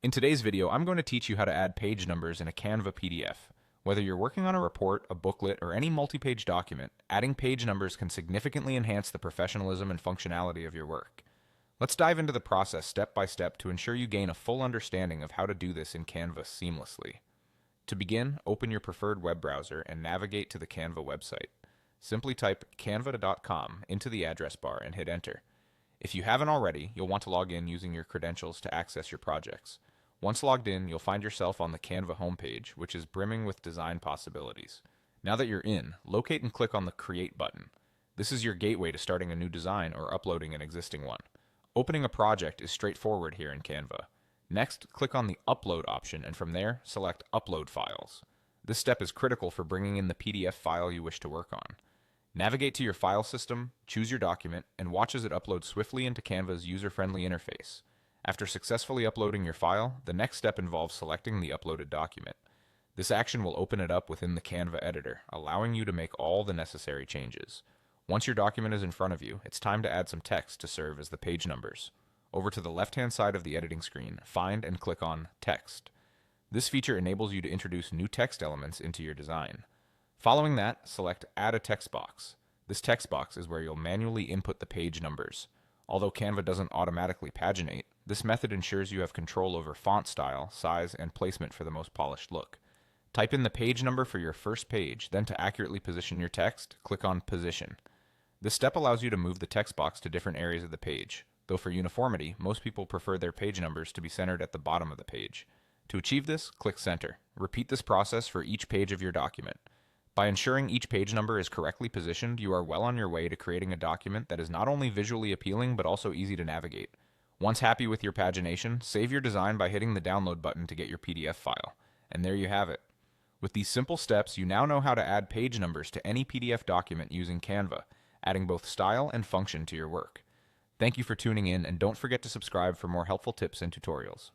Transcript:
In today's video, I'm going to teach you how to add page numbers in a Canva PDF. Whether you're working on a report, a booklet, or any multi-page document, adding page numbers can significantly enhance the professionalism and functionality of your work. Let's dive into the process step by step to ensure you gain a full understanding of how to do this in Canva seamlessly. To begin, open your preferred web browser and navigate to the Canva website. Simply type canva.com into the address bar and hit enter. If you haven't already, you'll want to log in using your credentials to access your projects. Once logged in, you'll find yourself on the Canva homepage, which is brimming with design possibilities. Now that you're in, locate and click on the Create button. This is your gateway to starting a new design or uploading an existing one. Opening a project is straightforward here in Canva. Next, click on the Upload option, and from there, select Upload Files. This step is critical for bringing in the PDF file you wish to work on. Navigate to your file system, choose your document, and watch as it uploads swiftly into Canva's user-friendly interface. After successfully uploading your file, the next step involves selecting the uploaded document. This action will open it up within the Canva editor, allowing you to make all the necessary changes. Once your document is in front of you, it's time to add some text to serve as the page numbers. Over to the left-hand side of the editing screen, find and click on Text. This feature enables you to introduce new text elements into your design. Following that, select Add a Text Box. This text box is where you'll manually input the page numbers. Although Canva doesn't automatically paginate, this method ensures you have control over font style, size, and placement for the most polished look. Type in the page number for your first page, then to accurately position your text, click on Position. This step allows you to move the text box to different areas of the page, though for uniformity, most people prefer their page numbers to be centered at the bottom of the page. To achieve this, click Center. Repeat this process for each page of your document. By ensuring each page number is correctly positioned, you are well on your way to creating a document that is not only visually appealing but also easy to navigate. Once happy with your pagination, save your design by hitting the download button to get your PDF file. And there you have it. With these simple steps, you now know how to add page numbers to any PDF document using Canva, adding both style and function to your work. Thank you for tuning in, and don't forget to subscribe for more helpful tips and tutorials.